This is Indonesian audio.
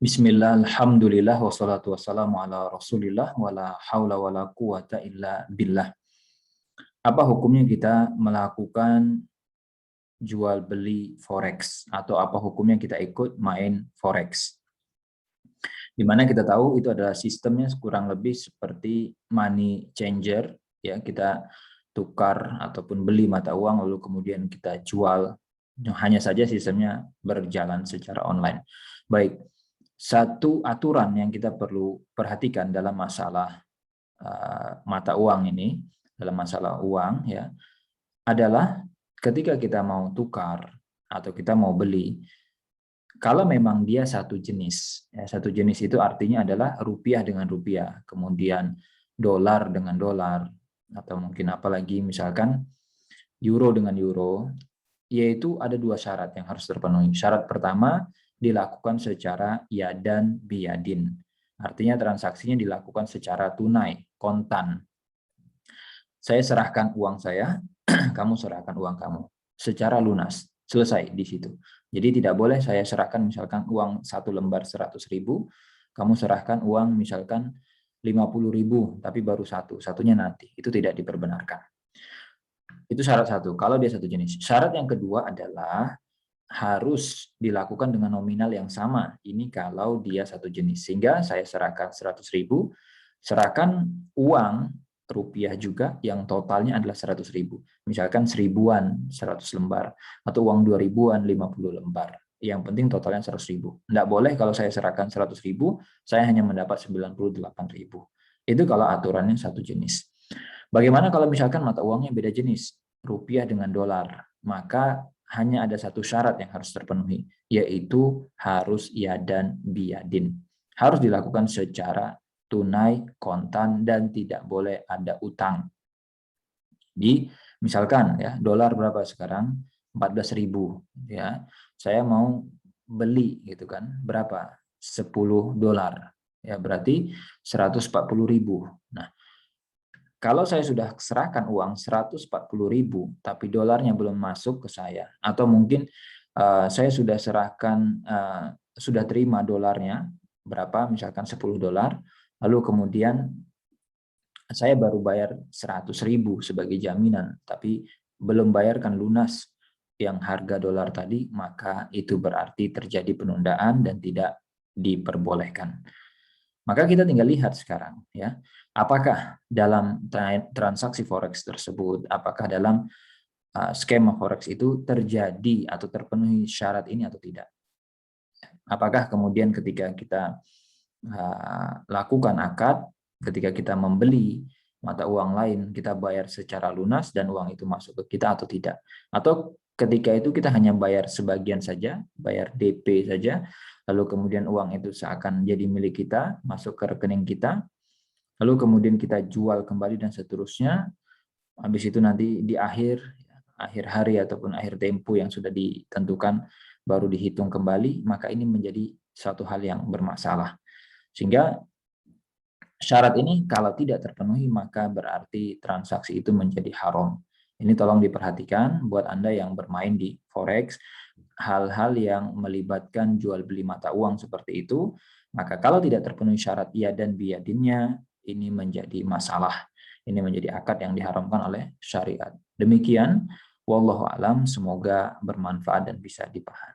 Bismillah, alhamdulillah, wassalatu wassalamu ala rasulillah, wala haula wala quwata illa billah. Apa hukumnya kita melakukan jual beli forex? Atau apa hukumnya kita ikut main forex? Di mana kita tahu itu adalah sistemnya kurang lebih seperti money changer, ya, kita tukar ataupun beli mata uang lalu kemudian kita jual, hanya saja sistemnya berjalan secara online. Baik, satu aturan yang kita perlu perhatikan dalam masalah mata uang ini, dalam masalah uang, ya, adalah ketika kita mau tukar atau kita mau beli, kalau memang dia satu jenis, ya, satu jenis itu artinya adalah rupiah dengan rupiah, kemudian dolar dengan dolar, atau mungkin apalagi misalkan euro dengan euro, yaitu ada dua syarat yang harus terpenuhi. Syarat pertama, dilakukan secara yadan biyadin. Artinya transaksinya dilakukan secara tunai, kontan. Saya serahkan uang saya, kamu serahkan uang kamu. Secara lunas. Selesai di situ. Jadi tidak boleh saya serahkan misalkan uang satu lembar 100.000, kamu serahkan uang misalkan 50.000, tapi baru satunya nanti. Itu tidak diperbenarkan. Itu syarat satu, kalau dia satu jenis. Syarat yang kedua adalah harus dilakukan dengan nominal yang sama. Ini kalau dia satu jenis. Sehingga saya serahkan 100.000, serahkan uang rupiah juga yang totalnya adalah 100.000. Misalkan 1.000-an 100 lembar, atau uang 2.000-an 50 lembar. Yang penting totalnya 100.000. Tidak boleh kalau saya serahkan 100.000, saya hanya mendapat 98.000. Itu kalau aturannya satu jenis. Bagaimana kalau misalkan mata uangnya beda jenis, rupiah dengan dolar? Maka hanya ada satu syarat yang harus terpenuhi, yaitu harus yadan biyadin. Harus dilakukan secara tunai, kontan, dan tidak boleh ada utang. Di misalkan ya, dolar berapa sekarang? 14.000, ya. Saya mau beli gitu kan, berapa? 10 dolar. Ya, berarti 140.000. Nah, kalau saya sudah serahkan uang 140.000, tapi dolarnya belum masuk ke saya, atau mungkin saya sudah serahkan, sudah terima dolarnya berapa, misalkan 10 dolar, lalu kemudian saya baru bayar 100.000 sebagai jaminan, tapi belum bayarkan lunas yang harga dolar tadi, maka itu berarti terjadi penundaan dan tidak diperbolehkan. Maka kita tinggal lihat sekarang, ya, apakah dalam transaksi forex tersebut, apakah dalam skema forex itu terjadi atau terpenuhi syarat ini atau tidak. Apakah kemudian ketika kita lakukan akad, ketika kita membeli mata uang lain, kita bayar secara lunas dan uang itu masuk ke kita atau tidak. Atau ketika itu kita hanya bayar sebagian saja, bayar DP saja, lalu kemudian uang itu seakan jadi milik kita, masuk ke rekening kita, lalu kemudian kita jual kembali dan seterusnya. Habis itu nanti di akhir hari ataupun akhir tempo yang sudah ditentukan baru dihitung kembali, maka ini menjadi suatu hal yang bermasalah. Sehingga syarat ini kalau tidak terpenuhi maka berarti transaksi itu menjadi haram. Ini tolong diperhatikan buat Anda yang bermain di forex, hal-hal yang melibatkan jual beli mata uang seperti itu, maka kalau tidak terpenuhi syarat iya dan biyadinnya, ini menjadi masalah. Ini menjadi akad yang diharamkan oleh syariat. Demikian, wallahu alam, semoga bermanfaat dan bisa dipahami.